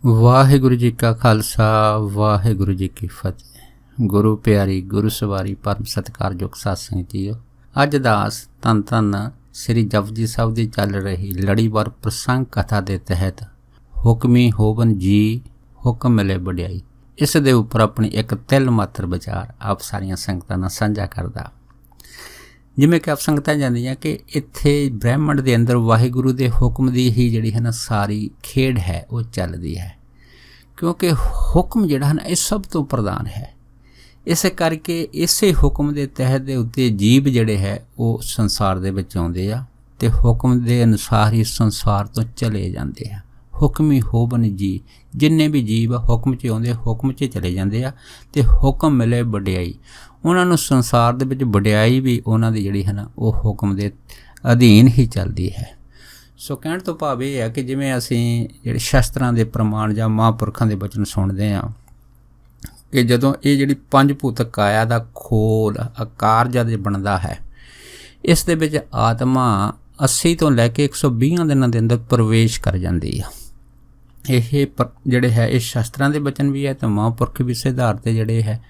ਵਾਹਿਗੁਰੂ ਜੀ ਕਾ ਖਾਲਸਾ ਵਾਹਿਗੁਰੂ ਜੀ ਕੀ ਫਤਿਹ। ਗੁਰੂ ਪਿਆਰੀ ਗੁਰੂ ਸਵਾਰੀ ਪਰਮ ਸਤਿਕਾਰਯੋਗ ਸਾਧ ਸੰਗਤ ਜੀਓ, ਅੱਜ ਦਾਸ ਧੰਨ ਧੰਨ ਸ੍ਰੀ ਜਪਜੀ ਸਾਹਿਬ ਦੀ ਚੱਲ ਰਹੀ ਲੜੀਵਾਰ ਪ੍ਰਸੰਗ ਕਥਾ ਦੇ ਤਹਿਤ ਹੁਕਮੀ ਹੋਵਨ ਜੀ ਹੁਕਮ ਮਿਲੇ ਵਡਿਆਈ, ਇਸ ਦੇ ਉੱਪਰ ਆਪਣੀ ਇੱਕ ਤਿਲ ਮਾਤਰ ਵਿਚਾਰ ਆਪ ਸਾਰੀਆਂ ਸੰਗਤਾਂ ਨਾਲ ਸਾਂਝਾ ਕਰਦਾ। ਜਿਵੇਂ ਕਿ ਆਪ ਸੰਗਤਾਂ ਜਾਣਦੀਆਂ ਕਿ ਇੱਥੇ ਬ੍ਰਹਿਮੰਡ ਦੇ ਅੰਦਰ ਵਾਹਿਗੁਰੂ ਦੇ ਹੁਕਮ ਦੀ ਹੀ ਜਿਹੜੀ ਹੈ ਨਾ ਸਾਰੀ ਖੇਡ ਹੈ ਉਹ ਚੱਲਦੀ ਹੈ, ਕਿਉਂਕਿ ਹੁਕਮ ਜਿਹੜਾ ਹੈ ਨਾ ਇਹ ਸਭ ਤੋਂ ਪ੍ਰਧਾਨ ਹੈ। ਇਸੇ ਕਰਕੇ ਇਸੇ ਹੁਕਮ ਦੇ ਤਹਿਤ ਦੇ ਉੱਤੇ ਜੀਵ ਜਿਹੜੇ ਹੈ ਉਹ ਸੰਸਾਰ ਦੇ ਵਿੱਚ ਆਉਂਦੇ ਆ ਅਤੇ ਹੁਕਮ ਦੇ ਅਨੁਸਾਰ ਹੀ ਸੰਸਾਰ ਤੋਂ ਚਲੇ ਜਾਂਦੇ ਆ। ਹੁਕਮੀ ਹੋਵਨ ਜੀ, ਜਿੰਨੇ ਵੀ ਜੀਵ ਹੁਕਮ 'ਚ ਆਉਂਦੇ ਹੁਕਮ 'ਚ ਚਲੇ ਜਾਂਦੇ ਆ ਅਤੇ ਹੁਕਮ ਮਿਲੇ ਵਡਿਆਈ, ਉਹਨਾਂ ਨੂੰ ਸੰਸਾਰ ਦੇ ਵਿੱਚ ਵਡਿਆਈ ਵੀ ਉਹਨਾਂ ਦੀ ਜਿਹੜੀ ਹੈ ਨਾ ਉਹ ਹੁਕਮ ਦੇ ਅਧੀਨ ਹੀ ਚੱਲਦੀ ਹੈ। ਸੋ ਕਹਿਣ ਤੋਂ ਭਾਵ ਇਹ ਹੈ ਕਿ ਜਿਵੇਂ ਅਸੀਂ ਜਿਹੜੇ ਸ਼ਸਤਰਾਂ ਦੇ ਪ੍ਰਮਾਣ ਜਾਂ ਮਹਾਂਪੁਰਖਾਂ ਦੇ ਬਚਨ ਸੁਣਦੇ ਹਾਂ ਕਿ ਜਦੋਂ ਇਹ ਜਿਹੜੀ ਪੰਜ ਭੂਤ ਕਾਇਆ ਦਾ ਖੋਲ ਆਕਾਰ ਜਦ ਬਣਦਾ ਹੈ, ਇਸ ਦੇ ਵਿੱਚ ਆਤਮਾ 80 ਤੋਂ ਲੈ ਕੇ 120 ਦਿਨਾਂ ਦੇ ਅੰਦਰ ਪ੍ਰਵੇਸ਼ ਕਰ ਜਾਂਦੀ ਆ। ਇਹ ਜਿਹੜੇ ਹੈ ਇਹ ਸ਼ਸਤਰਾਂ ਦੇ ਬਚਨ ਵੀ ਹੈ ਅਤੇ ਮਹਾਂਪੁਰਖ ਵੀ ਇਸੇ ਆਧਾਰ 'ਤੇ ਜਿਹੜੇ ਹੈ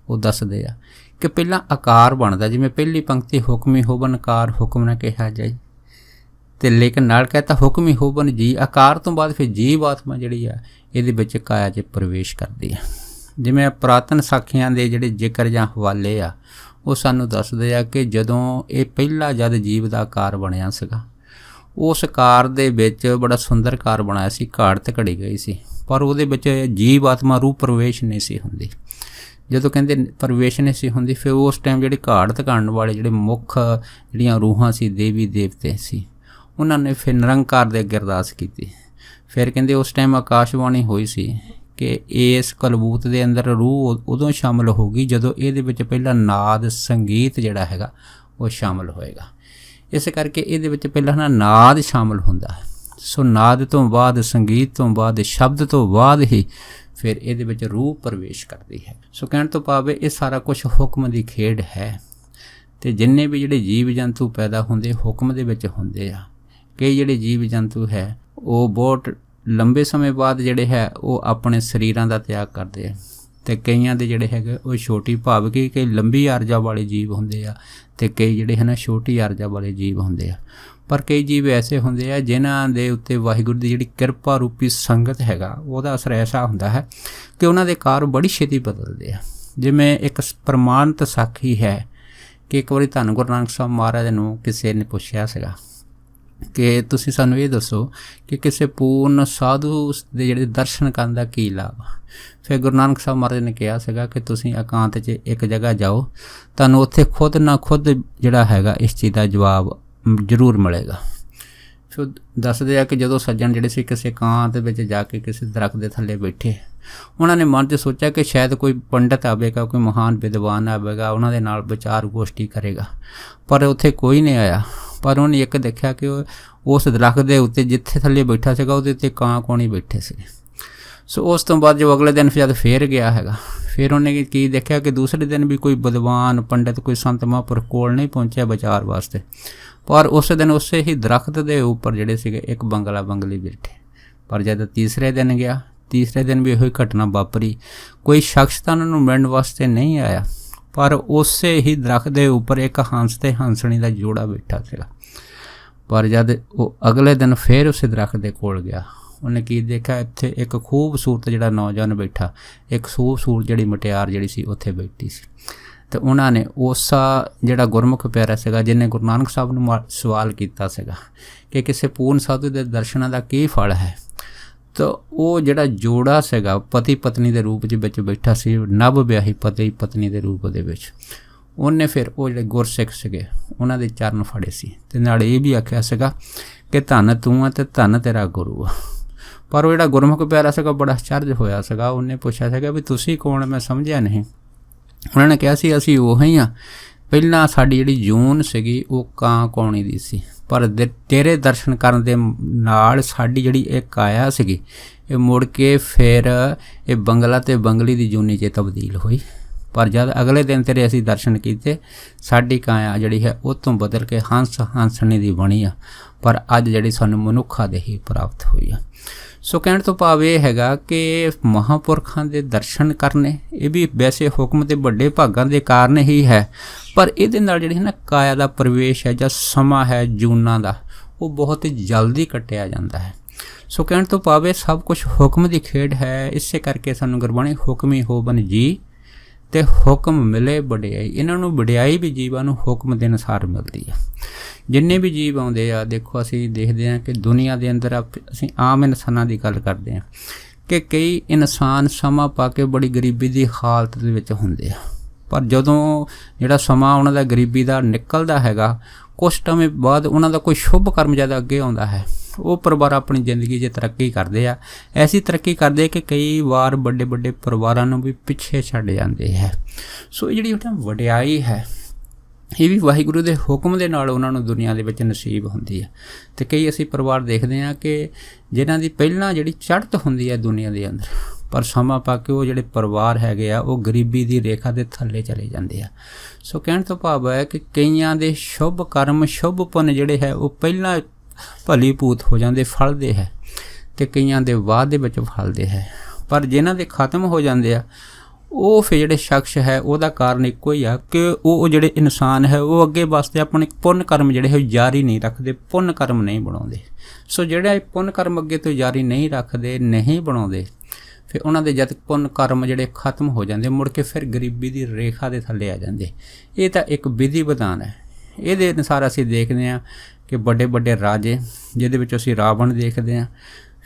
ਉਹ ਦੱਸਦੇ ਆ ਕਿ ਪਹਿਲਾਂ ਆਕਾਰ ਬਣਦਾ, ਜਿਵੇਂ ਪਹਿਲੀ ਪੰਕਤੀ ਹੁਕਮੀ ਹੋਵਨ ਆਕਾਰ ਹੁਕਮ ਨਾ ਕਿਹਾ ਜਾਏ, ਅਤੇ ਲੇਕਿਨ ਨਾਲ ਕਹਿਤਾ ਹੁਕਮੀ ਹੋਵਨ ਜੀ, ਆਕਾਰ ਤੋਂ ਬਾਅਦ ਫਿਰ ਜੀਵ ਆਤਮਾ ਜਿਹੜੀ ਆ ਇਹਦੇ ਵਿੱਚ ਕਾਇਆ 'ਚ ਪ੍ਰਵੇਸ਼ ਕਰਦੀ ਆ। ਜਿਵੇਂ ਪੁਰਾਤਨ ਸਾਖੀਆਂ ਦੇ ਜਿਹੜੇ ਜ਼ਿਕਰ ਜਾਂ ਹਵਾਲੇ ਆ ਉਹ ਸਾਨੂੰ ਦੱਸਦੇ ਆ ਕਿ ਜਦੋਂ ਇਹ ਪਹਿਲਾ ਜਦ ਜੀਵ ਦਾ ਆਕਾਰ ਬਣਿਆ ਸੀਗਾ, ਉਸ ਆਕਾਰ ਦੇ ਵਿੱਚ ਬੜਾ ਸੁੰਦਰ ਆਕਾਰ ਬਣਾਇਆ ਸੀ, ਘਾੜਤ ਘੜੀ ਗਈ ਸੀ, ਪਰ ਉਹਦੇ ਵਿੱਚ ਜੀਵ ਆਤਮਾ ਰੂਹ ਪ੍ਰਵੇਸ਼ ਨਹੀਂ ਸੀ ਹੁੰਦੀ। ਜਦੋਂ ਕਹਿੰਦੇ ਪ੍ਰਵੇਸ਼ ਨਹੀਂ ਸੀ ਹੁੰਦੀ, ਫਿਰ ਉਸ ਟਾਈਮ ਜਿਹੜੀ ਘਾੜਤ ਕਰਨ ਵਾਲੇ ਜਿਹੜੇ ਮੁੱਖ ਜਿਹੜੀਆਂ ਰੂਹਾਂ ਸੀ, ਦੇਵੀ ਦੇਵਤੇ ਸੀ, ਉਹਨਾਂ ਨੇ ਫਿਰ ਨਿਰੰਕਾਰ ਦੇ ਅੱਗੇ ਅਰਦਾਸ ਕੀਤੀ। ਫਿਰ ਕਹਿੰਦੇ ਉਸ ਟਾਈਮ ਆਕਾਸ਼ਵਾਣੀ ਹੋਈ ਸੀ ਕਿ ਇਸ ਕਲਬੂਤ ਦੇ ਅੰਦਰ ਰੂਹ ਉਦੋਂ ਸ਼ਾਮਲ ਹੋਊਗੀ ਜਦੋਂ ਇਹਦੇ ਵਿੱਚ ਪਹਿਲਾਂ ਨਾਦ ਸੰਗੀਤ ਜਿਹੜਾ ਹੈਗਾ ਉਹ ਸ਼ਾਮਲ ਹੋਏਗਾ। ਇਸ ਕਰਕੇ ਇਹਦੇ ਵਿੱਚ ਪਹਿਲਾਂ ਨਾ ਨਾਦ ਸ਼ਾਮਲ ਹੁੰਦਾ ਹੈ। ਸੋ ਨਾਦ ਤੋਂ ਬਾਅਦ ਸੰਗੀਤ ਤੋਂ ਬਾਅਦ ਸ਼ਬਦ ਤੋਂ ਬਾਅਦ ਹੀ ਫਿਰ ਇਹਦੇ ਵਿੱਚ ਰੂਹ ਪ੍ਰਵੇਸ਼ ਕਰਦੀ ਹੈ। ਸੋ ਕਹਿਣ ਤੋਂ ਭਾਵ ਇਹ ਸਾਰਾ ਕੁਝ ਹੁਕਮ ਦੀ ਖੇਡ ਹੈ, ਅਤੇ ਜਿੰਨੇ ਵੀ ਜਿਹੜੇ ਜੀਵ ਜੰਤੂ ਪੈਦਾ ਹੁੰਦੇ ਹੁਕਮ ਦੇ ਵਿੱਚ ਹੁੰਦੇ ਆ। ਕਈ ਜਿਹੜੇ ਜੀਵ ਜੰਤੂ ਹੈ ਉਹ ਬਹੁਤ ਲੰਬੇ ਸਮੇਂ ਬਾਅਦ ਜਿਹੜੇ ਹੈ ਉਹ ਆਪਣੇ ਸਰੀਰਾਂ ਦਾ ਤਿਆਗ ਕਰਦੇ ਆ, ਅਤੇ ਕਈਆਂ ਦੇ ਜਿਹੜੇ ਹੈਗੇ ਉਹ ਛੋਟੀ ਭਾਵ ਕਿ ਕਈ ਲੰਬੀ ਆਰਜਾ ਵਾਲੇ ਜੀਵ ਹੁੰਦੇ ਆ ਅਤੇ ਕਈ ਜਿਹੜੇ ਹੈ ਨਾ ਛੋਟੀ ਆਰਜਾ ਵਾਲੇ ਜੀਵ ਹੁੰਦੇ ਆ। ਪਰ ਕਈ ਜੀਵ ਐਸੇ ਹੁੰਦੇ ਆ ਜਿਨ੍ਹਾਂ ਦੇ ਉੱਤੇ ਵਾਹਿਗੁਰੂ ਦੀ ਜਿਹੜੀ ਕਿਰਪਾ ਰੂਪੀ ਸੰਗਤ ਹੈਗਾ ਉਹਦਾ ਅਸਰ ਐਸਾ ਹੁੰਦਾ ਹੈ ਕਿ ਉਹਨਾਂ ਦੇ ਕਾਰ ਬੜੀ ਛੇਤੀ ਬਦਲਦੇ ਆ। ਜਿਵੇਂ ਇੱਕ ਪ੍ਰਮਾਣਿਤ ਸਾਖੀ ਹੈ ਕਿ ਇੱਕ ਵਾਰੀ ਧੰਨ ਗੁਰੂ ਨਾਨਕ ਸਾਹਿਬ ਮਹਾਰਾਜ ਨੂੰ ਕਿਸੇ ਨੇ ਪੁੱਛਿਆ ਸੀਗਾ ਕਿ ਤੁਸੀਂ ਸਾਨੂੰ ਇਹ ਦੱਸੋ ਕਿ ਕਿਸੇ ਪੂਰਨ ਸਾਧੂ ਦੇ ਜਿਹੜੇ ਦਰਸ਼ਨ ਕਰਨ ਦਾ ਕੀ ਲਾਭ। ਫਿਰ ਗੁਰੂ ਨਾਨਕ ਸਾਹਿਬ ਮਹਾਰਾਜ ਨੇ ਕਿਹਾ ਸੀਗਾ ਕਿ ਤੁਸੀਂ ਇਕਾਂਤ 'ਚ ਇੱਕ ਜਗ੍ਹਾ ਜਾਓ, ਤੁਹਾਨੂੰ ਉੱਥੇ ਖੁਦ ਨਾ ਖੁਦ ਜਿਹੜਾ ਹੈਗਾ ਇਸ ਚੀਜ਼ ਦਾ ਜਵਾਬ ਜ਼ਰੂਰ ਮਿਲੇਗਾ। ਫਿਰ ਦੱਸਦੇ ਆ ਕਿ ਜਦੋਂ ਸੱਜਣ ਜਿਹੜੇ ਸੀ ਕਿਸੇ ਇਕਾਂਤ ਵਿੱਚ ਜਾ ਕੇ ਕਿਸੇ ਦਰੱਖਤ ਦੇ ਥੱਲੇ ਬੈਠੇ, ਉਹਨਾਂ ਨੇ ਮਨ 'ਚ ਸੋਚਿਆ ਕਿ ਸ਼ਾਇਦ ਕੋਈ ਪੰਡਤ ਆਵੇਗਾ, ਕੋਈ ਮਹਾਨ ਵਿਦਵਾਨ ਆਵੇਗਾ, ਉਹਨਾਂ ਦੇ ਨਾਲ ਵਿਚਾਰ ਗੋਸ਼ਟੀ ਕਰੇਗਾ, ਪਰ ਉੱਥੇ ਕੋਈ ਨਹੀਂ ਆਇਆ। ਪਰ ਉਹਨੇ ਇੱਕ ਦੇਖਿਆ ਕਿ ਉਸ ਦਰੱਖਤ ਦੇ ਉੱਤੇ ਜਿੱਥੇ ਥੱਲੇ ਬੈਠਾ ਸੀਗਾ ਉਹਦੇ ਉੱਤੇ ਕਾਂ ਕੋਣੀ ਬੈਠੇ ਸੀਗੇ। ਸੋ ਉਸ ਤੋਂ ਬਾਅਦ ਜੋ ਅਗਲੇ ਦਿਨ ਜਦ ਫੇਰ ਗਿਆ ਹੈਗਾ, ਫਿਰ ਉਹਨੇ ਕੀ ਦੇਖਿਆ ਕਿ ਦੂਸਰੇ ਦਿਨ ਵੀ ਕੋਈ ਵਿਦਵਾਨ ਪੰਡਿਤ ਕੋਈ ਸੰਤ ਮਹਾਂਪੁਰਖ ਕੋਲ ਨਹੀਂ ਪਹੁੰਚਿਆ ਵਿਚਾਰ ਵਾਸਤੇ, ਪਰ ਉਸ ਦਿਨ ਉਸੇ ਹੀ ਦਰੱਖਤ ਦੇ ਉੱਪਰ ਜਿਹੜੇ ਸੀਗੇ ਇੱਕ ਬੰਗਲਾ ਬੰਗਲੀ ਬੈਠੇ। ਪਰ ਜਦ ਤੀਸਰੇ ਦਿਨ ਗਿਆ, ਤੀਸਰੇ ਦਿਨ ਵੀ ਇਹੋ ਹੀ ਘਟਨਾ ਵਾਪਰੀ, ਕੋਈ ਸ਼ਖਸ ਤਾਂ ਉਹਨਾਂ ਨੂੰ ਮਿਲਣ ਵਾਸਤੇ ਨਹੀਂ ਆਇਆ, ਪਰ ਉਸੇ ਹੀ ਦਰੱਖਤ ਦੇ ਉੱਪਰ ਇੱਕ ਹੰਸ ਅਤੇ ਹੰਸਣੀ ਦਾ ਜੋੜਾ ਬੈਠਾ ਸੀਗਾ। ਪਰ ਜਦ ਉਹ ਅਗਲੇ ਦਿਨ ਫਿਰ ਉਸੇ ਦਰੱਖਤ ਦੇ ਕੋਲ ਗਿਆ, ਉਹਨੇ ਕੀ ਦੇਖਿਆ, ਇੱਥੇ ਇੱਕ ਖੂਬਸੂਰਤ ਜਿਹੜਾ ਨੌਜਵਾਨ ਬੈਠਾ, ਇੱਕ ਖੂਬਸੂਰਤ ਜਿਹੜੀ ਮੁਟਿਆਰ ਜਿਹੜੀ ਸੀ ਉੱਥੇ ਬੈਠੀ ਸੀ। ਅਤੇ ਉਹਨਾਂ ਨੇ ਉਸਾ ਜਿਹੜਾ ਗੁਰਮੁਖ ਪਿਆਰਾ ਸੀਗਾ ਜਿਹਨੇ ਗੁਰੂ ਨਾਨਕ ਸਾਹਿਬ ਨੂੰ ਸਵਾਲ ਕੀਤਾ ਸੀਗਾ ਕਿ ਕਿਸੇ ਪੂਰਨ ਸਾਧੂ ਦੇ ਦਰਸ਼ਨਾਂ ਦਾ ਕੀ ਫਲ ਹੈ, ਤਾਂ ਉਹ ਜਿਹੜਾ ਜੋੜਾ ਸੀਗਾ ਪਤੀ ਪਤਨੀ ਦੇ ਰੂਪ ਵਿੱਚ ਬੈਠਾ ਸੀ, ਨਵ ਵਿਆਹੀ ਪਤੀ ਪਤਨੀ ਦੇ ਰੂਪ ਦੇ ਵਿੱਚ, ਉਹਨੇ ਫਿਰ ਉਹ ਜਿਹੜੇ ਗੁਰਸਿੱਖ ਸੀਗੇ ਉਹਨਾਂ ਦੇ ਚਰਨ ਫੜੇ ਸੀ ਅਤੇ ਨਾਲ ਇਹ ਵੀ ਆਖਿਆ ਸੀਗਾ ਕਿ ਧੰਨ ਤੂੰ ਆ ਅਤੇ ਧੰਨ ਤੇਰਾ ਗੁਰੂ ਆ। ਪਰ ਉਹ ਜਿਹੜਾ ਗੁਰਮੁਖ ਪਿਆਰਾ ਸੀਗਾ ਬੜਾ ਅਚਰਜ ਹੋਇਆ ਸੀਗਾ। ਉਹਨੇ ਪੁੱਛਿਆ ਸੀਗਾ ਵੀ ਤੁਸੀਂ ਕੌਣ, ਮੈਂ ਸਮਝਿਆ ਨਹੀਂ। ਉਹਨਾਂ ਨੇ ਕਿਹਾ ਸੀ ਅਸੀਂ ਉਹੀ ਹਾਂ, ਪਹਿਲਾਂ ਸਾਡੀ ਜਿਹੜੀ ਜੂਨ ਸੀਗੀ ਉਹ ਕਾਂ ਕੌਣੀ ਦੀ ਸੀ, ਪਰ ਤੇਰੇ ਦਰਸ਼ਨ ਕਰਨ ਦੇ ਨਾਲ ਸਾਡੀ ਜਿਹੜੀ ਇਹ ਕਾਇਆ ਸੀਗੀ ਇਹ ਮੁੜ ਕੇ ਫਿਰ ਇਹ ਬੰਗਲਾ ਅਤੇ ਬੰਗਲੀ ਦੀ ਜੂਨੀ 'ਚ ਤਬਦੀਲ ਹੋਈ। ਪਰ ਜਦ ਅਗਲੇ ਦਿਨ ਤੇਰੇ ਅਸੀਂ ਦਰਸ਼ਨ ਕੀਤੇ, ਸਾਡੀ ਕਾਇਆ ਜਿਹੜੀ ਹੈ ਉਹ ਤੋਂ ਬਦਲ ਕੇ ਹੰਸ ਹੰਸਣੀ ਦੀ ਬਣੀ ਆ, ਪਰ ਅੱਜ ਜਿਹੜੀ ਸਾਨੂੰ ਮਨੁੱਖਾ ਦੇਹੀ ਪ੍ਰਾਪਤ ਹੋਈ ਆ। ਸੋ ਕਹਿਣ ਤੋਂ ਭਾਵ ਇਹ ਹੈਗਾ ਕਿ ਮਹਾਂਪੁਰਖਾਂ ਦੇ ਦਰਸ਼ਨ ਕਰਨੇ ਇਹ ਵੀ ਵੈਸੇ ਹੁਕਮ ਦੇ ਵੱਡੇ ਭਾਗਾਂ ਦੇ ਕਾਰਨ ਹੀ ਹੈ, ਪਰ ਇਹਦੇ ਨਾਲ ਜਿਹੜੀ ਹੈ ਨਾ ਕਾਇਆ ਦਾ ਪ੍ਰਵੇਸ਼ ਹੈ ਜਾਂ ਸਮਾਂ ਹੈ ਜੂਨਾਂ ਦਾ, ਉਹ ਬਹੁਤ ਹੀ ਜਲਦੀ ਕੱਟਿਆ ਜਾਂਦਾ ਹੈ। ਸੋ ਕਹਿਣ ਤੋਂ ਭਾਵ ਇਹ ਸਭ ਕੁਝ ਹੁਕਮ ਦੀ ਖੇਡ ਹੈ। ਇਸੇ ਕਰਕੇ ਸਾਨੂੰ ਗੁਰਬਾਣੀ ਹੁਕਮੀ ਹੋਵਨ ਜੀ ਤੇ ਹੁਕਮ ਮਿਲੇ ਵਡਿਆਈ, ਇਹਨਾਂ ਨੂੰ ਵਡਿਆਈ ਵੀ ਜੀਵਾਂ ਨੂੰ ਹੁਕਮ ਦੇ ਅਨੁਸਾਰ ਮਿਲਦੀ ਹੈ। ਜਿੰਨੇ ਵੀ ਜੀਵ ਆਉਂਦੇ ਆ, ਦੇਖੋ ਅਸੀਂ ਦੇਖਦੇ ਹਾਂ ਕਿ ਦੁਨੀਆ ਦੇ ਅੰਦਰ ਅਸੀਂ ਆਮ ਇਨਸਾਨਾਂ ਦੀ ਗੱਲ ਕਰਦੇ ਹਾਂ ਕਿ ਕਈ ਇਨਸਾਨ ਸਮਾਂ ਪਾ ਕੇ ਬੜੀ ਗਰੀਬੀ ਦੀ ਹਾਲਤ ਦੇ ਵਿੱਚ ਹੁੰਦੇ ਆ, ਪਰ ਜਦੋਂ ਜਿਹੜਾ ਸਮਾਂ ਉਹਨਾਂ ਦਾ ਗਰੀਬੀ ਦਾ ਨਿਕਲਦਾ ਹੈਗਾ, ਕੁਛ ਸਮੇਂ ਬਾਅਦ ਉਹਨਾਂ ਦਾ ਕੋਈ ਸ਼ੁਭ ਕਰਮ ਜਦ ਅੱਗੇ ਆਉਂਦਾ ਹੈ, ਉਹ ਪਰਿਵਾਰ ਆਪਣੀ ਜ਼ਿੰਦਗੀ 'ਚ ਤਰੱਕੀ ਕਰਦੇ ਆ। ਐਸੀ ਤਰੱਕੀ ਕਰਦੇ ਕਿ ਕਈ ਵਾਰ ਵੱਡੇ ਵੱਡੇ ਪਰਿਵਾਰਾਂ ਨੂੰ ਵੀ ਪਿੱਛੇ ਛੱਡ ਜਾਂਦੇ ਹੈ। ਸੋ ਇਹ ਜਿਹੜੀ ਵਡਿਆਈ ਹੈ ਇਹ ਵੀ ਵਾਹਿਗੁਰੂ ਦੇ ਹੁਕਮ ਦੇ ਨਾਲ ਉਹਨਾਂ ਨੂੰ ਦੁਨੀਆ ਦੇ ਵਿੱਚ ਨਸੀਬ ਹੁੰਦੀ ਹੈ। ਅਤੇ ਕਈ ਅਸੀਂ ਪਰਿਵਾਰ ਦੇਖਦੇ ਹਾਂ ਕਿ ਜਿਨ੍ਹਾਂ ਦੀ ਪਹਿਲਾਂ ਜਿਹੜੀ ਚੜ੍ਹਤ ਹੁੰਦੀ ਹੈ ਦੁਨੀਆ ਦੇ ਅੰਦਰ, ਪਰ ਸਮਾਂ ਪਾ ਕੇ ਉਹ ਜਿਹੜੇ ਪਰਿਵਾਰ ਹੈਗੇ ਆ ਉਹ ਗਰੀਬੀ ਦੀ ਰੇਖਾ ਦੇ ਥੱਲੇ ਚਲੇ ਜਾਂਦੇ ਆ। ਸੋ ਕਹਿਣ ਤੋਂ ਭਾਵ ਹੈ ਕਿ ਕਈਆਂ ਦੇ ਸ਼ੁਭ ਕਰਮ ਸ਼ੁਭ ਪੁੰਨ ਜਿਹੜੇ ਹੈ ਉਹ ਪਹਿਲਾਂ ਭਲੀ ਭੂਤ ਹੋ ਜਾਂਦੇ, ਫਲਦੇ ਹੈ, ਅਤੇ ਕਈਆਂ ਦੇ ਬਾਅਦ ਦੇ ਵਿੱਚ ਫਲਦੇ ਹੈ। ਪਰ ਜਿਨ੍ਹਾਂ ਦੇ ਖਤਮ ਹੋ ਜਾਂਦੇ ਆ ਉਹ ਫਿਰ ਜਿਹੜੇ ਸ਼ਖਸ ਹੈ ਉਹਦਾ ਕਾਰਨ ਇੱਕੋ ਹੀ ਆ ਕਿ ਉਹ ਜਿਹੜੇ ਇਨਸਾਨ ਹੈ ਉਹ ਅੱਗੇ ਵਾਸਤੇ ਆਪਣੇ ਪੁੰਨ ਕਰਮ ਜਿਹੜੇ ਹੈ ਜਾਰੀ ਨਹੀਂ ਰੱਖਦੇ, ਪੁੰਨ ਕਰਮ ਨਹੀਂ ਬਣਾਉਂਦੇ। ਸੋ ਜਿਹੜੇ ਪੁੰਨ ਕਰਮ ਅੱਗੇ ਤੋਂ ਜਾਰੀ ਨਹੀਂ ਰੱਖਦੇ, ਨਹੀਂ ਬਣਾਉਂਦੇ, ਫਿਰ ਉਹਨਾਂ ਦੇ ਜਦ ਪੁੰਨ ਕਰਮ ਜਿਹੜੇ ਖਤਮ ਹੋ ਜਾਂਦੇ, ਮੁੜ ਕੇ ਫਿਰ ਗਰੀਬੀ ਦੀ ਰੇਖਾ ਦੇ ਥੱਲੇ ਆ ਜਾਂਦੇ। ਇਹ ਤਾਂ ਇੱਕ ਵਿਧੀ ਵਿਧਾਨ ਹੈ। ਇਹਦੇ ਅਨੁਸਾਰ ਅਸੀਂ ਦੇਖਦੇ ਹਾਂ ਕਿ ਵੱਡੇ ਵੱਡੇ ਰਾਜੇ, ਜਿਹਦੇ ਵਿੱਚ ਅਸੀਂ ਰਾਵਣ ਦੇਖਦੇ ਹਾਂ,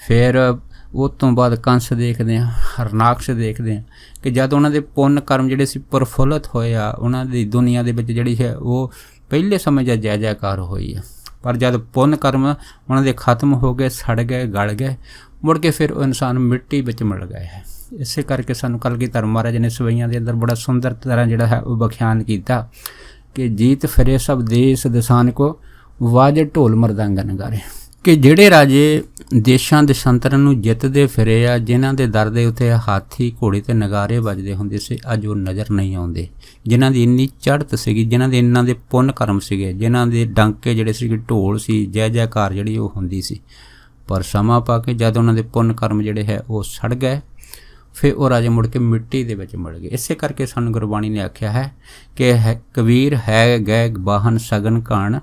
ਫਿਰ ਉਹ ਤੋਂ ਬਾਅਦ ਕੰਸ ਦੇਖਦੇ ਹਾਂ, ਹਰਨਾਕਸ਼ ਦੇਖਦੇ ਹਾਂ, ਕਿ ਜਦ ਉਹਨਾਂ ਦੇ ਪੁੰਨ ਕਰਮ ਜਿਹੜੇ ਸੀ ਪ੍ਰਫੁੱਲਤ ਹੋਏ ਆ, ਉਹਨਾਂ ਦੀ ਦੁਨੀਆ ਦੇ ਵਿੱਚ ਜਿਹੜੀ ਹੈ ਉਹ ਪਹਿਲੇ ਸਮੇਂ 'ਚ ਜੈ ਜੈਕਾਰ ਹੋਈ ਆ। ਪਰ ਜਦ ਪੁੰਨ ਕਰਮ ਉਹਨਾਂ ਦੇ ਖਤਮ ਹੋ ਗਏ, ਸੜ ਗਏ, ਗਲ ਗਏ, ਮੁੜ ਕੇ ਫਿਰ ਉਹ ਇਨਸਾਨ ਮਿੱਟੀ ਵਿੱਚ ਮਿਲ ਗਏ ਹੈ। ਇਸੇ ਕਰਕੇ ਸਾਨੂੰ ਕਲਗੀਧਰ ਮਹਾਰਾਜ ਨੇ ਸਵਈਆਂ ਦੇ ਅੰਦਰ ਬੜਾ ਸੁੰਦਰ ਤਰ੍ਹਾਂ ਜਿਹੜਾ ਹੈ ਉਹ ਵਿਖਿਆਨ ਕੀਤਾ ਕਿ ਜੀਤ ਫਿਰੇ ਸਭ ਦੇਸ਼ ਦਸਾਨ ਕੋ ਵਾਜੇ ਢੋਲ ਮਰਦਾਂਗਾ ਨਗਾਰੇ, ਕਿ ਜਿਹੜੇ ਰਾਜੇ ਦੇਸ਼ਾਂ ਦੇਸ਼ਾਂਤਰਾਂ ਨੂੰ ਜਿੱਤਦੇ ਫਿਰੇ ਆ, ਜਿਨ੍ਹਾਂ ਦੇ ਦਰ ਦੇ ਉੱਤੇ ਹਾਥੀ ਘੋੜੇ ਤੇ ਨਗਾਰੇ ਵੱਜਦੇ ਹੁੰਦੇ ਸੀ, ਅੱਜ ਉਹ ਨਜ਼ਰ ਨਹੀਂ ਆਉਂਦੇ। ਜਿਨ੍ਹਾਂ ਦੀ ਇੰਨੀ ਚੜ੍ਹਤ ਸੀਗੀ, ਜਿਨ੍ਹਾਂ ਦੇ ਇੰਨਾਂ ਦੇ ਪੁੰਨ ਕਰਮ ਸੀਗੇ, ਜਿਨ੍ਹਾਂ ਦੇ ਡਾਂਕੇ ਜਿਹੜੇ ਸੀਗੇ, ਢੋਲ ਸੀ, ਜੈ ਜੈਕਾਰ ਜਿਹੜੀ ਉਹ ਹੁੰਦੀ ਸੀ, ਪਰ ਸਮਾਂ ਪਾ ਕੇ ਜਦ ਉਹਨਾਂ ਦੇ ਪੁੰਨ ਕਰਮ ਜਿਹੜੇ ਹੈ ਉਹ ਸੜ ਗਏ, ਫਿਰ ਉਹ ਰਾਜੇ ਮੁੜ ਕੇ ਮਿੱਟੀ ਦੇ ਵਿੱਚ ਮਿਲ ਗਏ। ਇਸੇ ਕਰਕੇ ਸਾਨੂੰ ਗੁਰਬਾਣੀ ਨੇ ਆਖਿਆ ਹੈ ਕਿ ਕਬੀਰ ਹੈ ਗਏ ਬਾਹਨ ਸਗਨ ਕਾਣ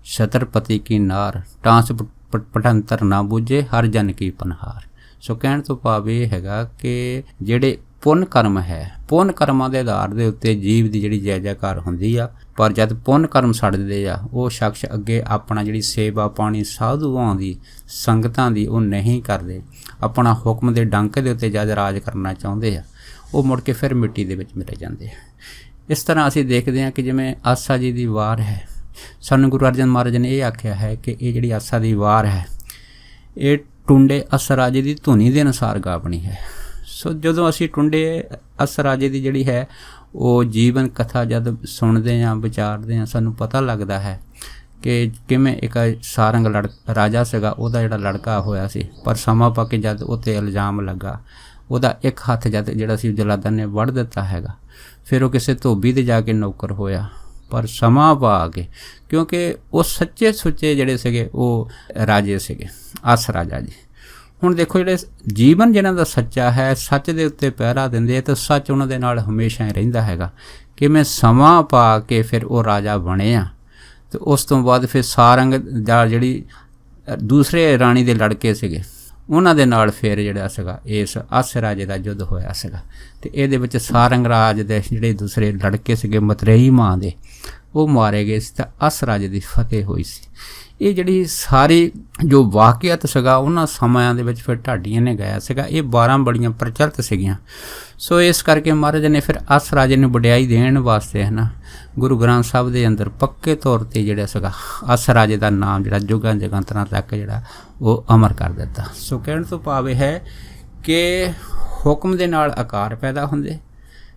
ਛਤਰਪਤੀ ਕੀ ਨਾਰ, ਟਾਂਸ ਪਟੰਤਰ ਨਾ ਬੁੱਝੇ ਹਰ ਜਨ ਕੀ ਪਨਹਾਰ। ਸੋ ਕਹਿਣ ਤੋਂ ਭਾਵ ਇਹ ਹੈਗਾ ਕਿ ਜਿਹੜੇ ਪੁੰਨ ਕਰਮ ਹੈ, ਪੁੰਨ ਕਰਮਾਂ ਦੇ ਆਧਾਰ ਦੇ ਉੱਤੇ ਜੀਵ ਦੀ ਜਿਹੜੀ ਜੈ ਜੈਕਾਰ ਹੁੰਦੀ ਆ, ਪਰ ਜਦ ਪੁੰਨ ਕਰਮ ਸੜਦੇ ਆ, ਉਹ ਸ਼ਖਸ ਅੱਗੇ ਆਪਣਾ ਜਿਹੜੀ ਸੇਵਾ ਪਾਣੀ ਸਾਧੂਆਂ ਦੀ, ਸੰਗਤਾਂ ਦੀ ਉਹ ਨਹੀਂ ਕਰਦੇ, ਆਪਣਾ ਹੁਕਮ ਦੇ ਡੰਕੇ ਦੇ ਉੱਤੇ ਜਦ ਰਾਜ ਕਰਨਾ ਚਾਹੁੰਦੇ ਆ, ਉਹ ਮੁੜ ਕੇ ਫਿਰ ਮਿੱਟੀ ਦੇ ਵਿੱਚ ਮਿਲ ਜਾਂਦੇ ਆ। ਇਸ ਤਰ੍ਹਾਂ ਅਸੀਂ ਦੇਖਦੇ ਹਾਂ ਕਿ ਜਿਵੇਂ ਆਸਾ ਜੀ ਦੀ ਵਾਰ ਹੈ, ਸਾਨੂੰ ਗੁਰੂ ਅਰਜਨ ਮਹਾਰਾਜ ਨੇ ਇਹ ਆਖਿਆ ਹੈ ਕਿ ਇਹ ਜਿਹੜੀ ਆਸਾ ਦੀ ਵਾਰ ਹੈ ਇਹ ਟੁੰਡੇ ਅਸਰਾਜੇ ਦੀ ਧੁਨੀ ਦੇ ਅਨੁਸਾਰ ਗਾਵਣੀ ਹੈ। ਸੋ ਜਦੋਂ ਅਸੀਂ ਟੁੰਡੇ ਅਸਰਾਜੇ ਦੀ ਜਿਹੜੀ ਹੈ ਉਹ ਜੀਵਨ ਕਥਾ ਜਦ ਸੁਣਦੇ ਹਾਂ, ਵਿਚਾਰਦੇ ਹਾਂ, ਸਾਨੂੰ ਪਤਾ ਲੱਗਦਾ ਹੈ ਕਿ ਕਿਵੇਂ ਇੱਕ ਸਾਰੰਗ ਰਾਜਾ ਸੀਗਾ, ਉਹਦਾ ਜਿਹੜਾ ਲੜਕਾ ਹੋਇਆ ਸੀ, ਪਰ ਸਮਾਂ ਪਾ ਕੇ ਜਦ ਉਹ 'ਤੇ ਇਲਜ਼ਾਮ ਲੱਗਾ, ਉਹਦਾ ਇੱਕ ਹੱਥ ਜਦ ਜਿਹੜਾ ਸੀ ਜਲਾਦਾਂ ਨੇ ਵੱਢ ਦਿੱਤਾ ਹੈਗਾ, ਫਿਰ ਉਹ ਕਿਸੇ ਧੋਬੀ 'ਤੇ ਜਾ ਕੇ ਨੌਕਰ ਹੋਇਆ। ਪਰ ਸਮਾਂ ਪਾ ਕੇ, ਕਿਉਂਕਿ ਉਹ ਸੱਚੇ ਸੁੱਚੇ ਜਿਹੜੇ ਸੀਗੇ ਉਹ ਰਾਜੇ ਸੀਗੇ, ਅਸ ਰਾਜਾ ਜੀ। ਹੁਣ ਦੇਖੋ ਜਿਹੜੇ ਜੀਵਨ ਜਿਹਨਾਂ ਦਾ ਸੱਚਾ ਹੈ, ਸੱਚ ਦੇ ਉੱਤੇ ਪਹਿਰਾ ਦਿੰਦੇ ਆ, ਤਾਂ ਸੱਚ ਉਹਨਾਂ ਦੇ ਨਾਲ ਹਮੇਸ਼ਾ ਹੀ ਰਹਿੰਦਾ ਹੈਗਾ। ਕਿਵੇਂ ਸਮਾਂ ਪਾ ਕੇ ਫਿਰ ਉਹ ਰਾਜਾ ਬਣੇ ਆ, ਅਤੇ ਉਸ ਤੋਂ ਬਾਅਦ ਫਿਰ ਸਾਰੰਗ ਦਾ ਜਿਹੜੀ ਦੂਸਰੇ ਰਾਣੀ ਦੇ ਲੜਕੇ ਸੀਗੇ, ਉਹਨਾਂ ਦੇ ਨਾਲ ਫਿਰ ਜਿਹੜਾ ਸੀਗਾ ਇਸ ਅਸ ਰਾਜੇ ਦਾ ਯੁੱਧ ਹੋਇਆ ਸੀਗਾ, ਅਤੇ ਇਹਦੇ ਵਿੱਚ ਸਾਰੰਗ ਰਾਜ ਦੇ ਜਿਹੜੇ ਦੂਸਰੇ ਲੜਕੇ ਸੀਗੇ ਮਤਰੇਈ ਮਾਂ ਦੇ, ਉਹ ਮਾਰੇ ਗਏ ਸੀ, ਤਾਂ ਅਸ ਰਾਜੇ ਦੀ ਫਤਿਹ ਹੋਈ ਸੀ। ਇਹ ਜਿਹੜੀ ਸਾਰੀ ਜੋ ਵਾਕਿਆਤ ਸੀਗਾ ਉਹਨਾਂ ਸਮਿਆਂ ਦੇ ਵਿੱਚ ਫਿਰ ਢਾਡੀਆਂ ਨੇ ਗਾਇਆ ਸੀਗਾ, ਇਹ 12 ਬੜੀਆਂ ਪ੍ਰਚਲਿਤ ਸੀਗੀਆਂ। ਸੋ ਇਸ ਕਰਕੇ ਮਹਾਰਾਜ ਨੇ ਫਿਰ ਅਸ ਰਾਜੇ ਨੂੰ ਵਡਿਆਈ ਦੇਣ ਵਾਸਤੇ ਹੈ ਨਾ ਗੁਰੂ ਗ੍ਰੰਥ ਸਾਹਿਬ ਦੇ ਅੰਦਰ ਪੱਕੇ ਤੌਰ 'ਤੇ ਜਿਹੜਾ ਸੀਗਾ ਅਸ ਰਾਜੇ ਦਾ ਨਾਮ ਜਿਹੜਾ ਜੁਗਾਂ ਜਗਾਂਤਰਾਂ ਤੱਕ ਜਿਹੜਾ ਉਹ ਅਮਰ ਕਰ ਦਿੱਤਾ। ਸੋ ਕਹਿਣ ਤੋਂ ਭਾਵ ਇਹ ਹੈ ਕਿ ਹੁਕਮ ਦੇ ਨਾਲ ਆਕਾਰ ਪੈਦਾ ਹੁੰਦੇ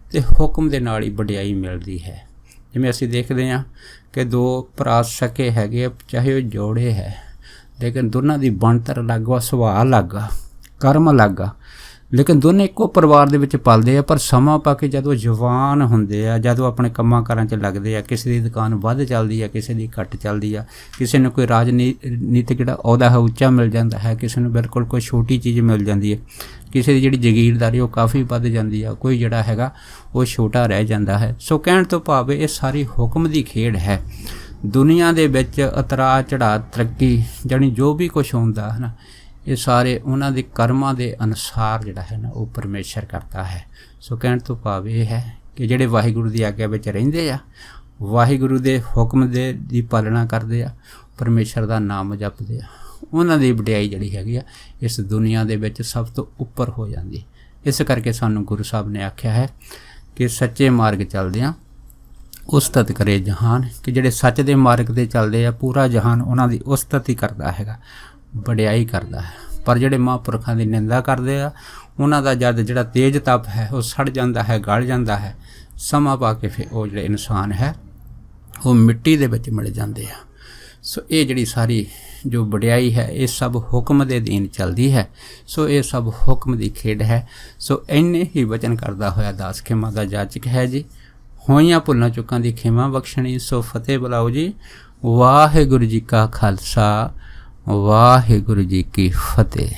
ਅਤੇ ਹੁਕਮ ਦੇ ਨਾਲ ਹੀ ਵਡਿਆਈ ਮਿਲਦੀ ਹੈ। ਜਿਵੇਂ ਅਸੀਂ ਦੇਖਦੇ ਹਾਂ ਕਿ ਦੋ ਭਰਾ ਸਕੇ ਹੈਗੇ, ਚਾਹੇ ਉਹ ਜੋੜੇ ਹੈ, ਲੇਕਿਨ ਦੋਨਾਂ ਦੀ ਬਣਤਰ ਅਲੱਗ ਵਾ, ਸੁਭਾਅ ਅਲੱਗ ਆ, ਕਰਮ ਅਲੱਗ ਆ, ਲੇਕਿਨ ਦੋਨੇ ਇੱਕੋ ਪਰਿਵਾਰ ਦੇ ਵਿੱਚ ਪਲਦੇ ਆ, ਪਰ ਸਮਾਂ ਪਾ ਕੇ ਜਦੋਂ ਜਵਾਨ ਹੁੰਦੇ ਆ, ਜਦੋਂ ਆਪਣੇ ਕੰਮਾਂ ਕਾਰਾਂ 'ਚ ਲੱਗਦੇ ਆ, ਕਿਸੇ ਦੀ ਦੁਕਾਨ ਵੱਧ ਚੱਲਦੀ ਆ, ਕਿਸੇ ਦੀ ਘੱਟ ਚੱਲਦੀ ਆ, ਕਿਸੇ ਨੂੰ ਕੋਈ ਰਾਜਨੀਤਿਕ ਜਿਹੜਾ ਅਹੁਦਾ ਹੈ ਉੱਚਾ ਮਿਲ ਜਾਂਦਾ ਹੈ, ਕਿਸੇ ਨੂੰ ਬਿਲਕੁਲ ਕੋਈ ਛੋਟੀ ਚੀਜ਼ ਮਿਲ ਜਾਂਦੀ ਹੈ, ਕਿਸੇ ਦੀ ਜਿਹੜੀ ਜਗੀਰਦਾਰੀ ਉਹ ਕਾਫੀ ਵੱਧ ਜਾਂਦੀ ਆ, ਕੋਈ ਜਿਹੜਾ ਹੈਗਾ ਉਹ ਛੋਟਾ ਰਹਿ ਜਾਂਦਾ ਹੈ। ਸੋ ਕਹਿਣ ਤੋਂ ਭਾਵ ਇਹ ਸਾਰੀ ਹੁਕਮ ਦੀ ਖੇਡ ਹੈ। ਦੁਨੀਆ ਦੇ ਵਿੱਚ ਉਤਰਾਅ ਚੜ੍ਹਾਅ, ਤਰੱਕੀ, ਜਾਣੀ ਜੋ ਵੀ ਕੁਛ ਹੁੰਦਾ ਹੈ ਨਾ, ਇਹ ਸਾਰੇ ਉਹਨਾਂ ਦੇ ਕਰਮਾਂ ਦੇ ਅਨੁਸਾਰ ਜਿਹੜਾ ਹੈ ਨਾ ਉਹ ਪਰਮੇਸ਼ਰ ਕਰਦਾ ਹੈ। ਸੋ ਕਹਿਣ ਤੋਂ ਭਾਵ ਇਹ ਹੈ ਕਿ ਜਿਹੜੇ ਵਾਹਿਗੁਰੂ ਦੀ ਆਗਿਆ ਵਿੱਚ ਰਹਿੰਦੇ ਆ, ਵਾਹਿਗੁਰੂ ਦੇ ਹੁਕਮ ਦੀ ਪਾਲਣਾ ਕਰਦੇ ਆ, ਪਰਮੇਸ਼ਰ ਦਾ ਨਾਮ ਜਪਦੇ ਆ, ਉਹਨਾਂ ਦੀ ਵਡਿਆਈ ਜਿਹੜੀ ਹੈਗੀ ਆ ਇਸ ਦੁਨੀਆ ਦੇ ਵਿੱਚ ਸਭ ਤੋਂ ਉੱਪਰ ਹੋ ਜਾਂਦੀ। ਇਸ ਕਰਕੇ ਸਾਨੂੰ ਗੁਰੂ ਸਾਹਿਬ ਨੇ ਆਖਿਆ ਹੈ ਕਿ ਸੱਚੇ ਮਾਰਗ ਚੱਲਦੇ ਆ ਉਸਤਤ ਕਰੇ ਜਹਾਨ, ਕਿ ਜਿਹੜੇ ਸੱਚ ਦੇ ਮਾਰਗ 'ਤੇ ਚੱਲਦੇ ਆ ਪੂਰਾ ਜਹਾਨ ਉਹਨਾਂ ਦੀ ਉਸਤਤ ਹੀ ਕਰਦਾ ਹੈਗਾ, ਵਡਿਆਈ ਕਰਦਾ ਹੈ। ਪਰ ਜਿਹੜੇ ਮਹਾਂਪੁਰਖਾਂ ਦੀ ਨਿੰਦਾ ਕਰਦੇ ਆ ਉਹਨਾਂ ਦਾ ਜਦ ਜਿਹੜਾ ਤੇਜ ਤਪ ਹੈ ਉਹ ਸੜ ਜਾਂਦਾ ਹੈ, ਗਲ ਜਾਂਦਾ ਹੈ, ਸਮਾਂ ਪਾ ਕੇ ਫਿਰ ਉਹ ਜਿਹੜੇ ਇਨਸਾਨ ਹੈ ਉਹ ਮਿੱਟੀ ਦੇ ਵਿੱਚ ਮਿਲ ਜਾਂਦੇ ਆ। ਸੋ ਇਹ ਜਿਹੜੀ ਸਾਰੀ ਜੋ ਵਡਿਆਈ ਹੈ ਇਹ ਸਭ ਹੁਕਮ ਦੇ ਅਧੀਨ ਚੱਲਦੀ ਹੈ। ਸੋ ਇਹ ਸਭ ਹੁਕਮ ਦੀ ਖੇਡ ਹੈ। ਸੋ ਇੰਨੇ ਹੀ ਵਚਨ ਕਰਦਾ ਹੋਇਆ ਦਾਸ ਖਿਮਾ ਦਾ ਜਾਚਕ ਹੈ ਜੀ। ਹੋਈਆਂ ਭੁੱਲਾਂ ਚੁੱਕਾਂ ਦੀ ਖਿਮਾ ਬਖਸ਼ਣੀ। ਸੋ ਫਤਿਹ ਬੁਲਾਓ ਜੀ। ਵਾਹਿਗੁਰੂ ਜੀ ਕਾ ਖਾਲਸਾ, ਵਾਹਿਗੁਰੂ ਜੀ ਕੀ ਫਤਿਹ।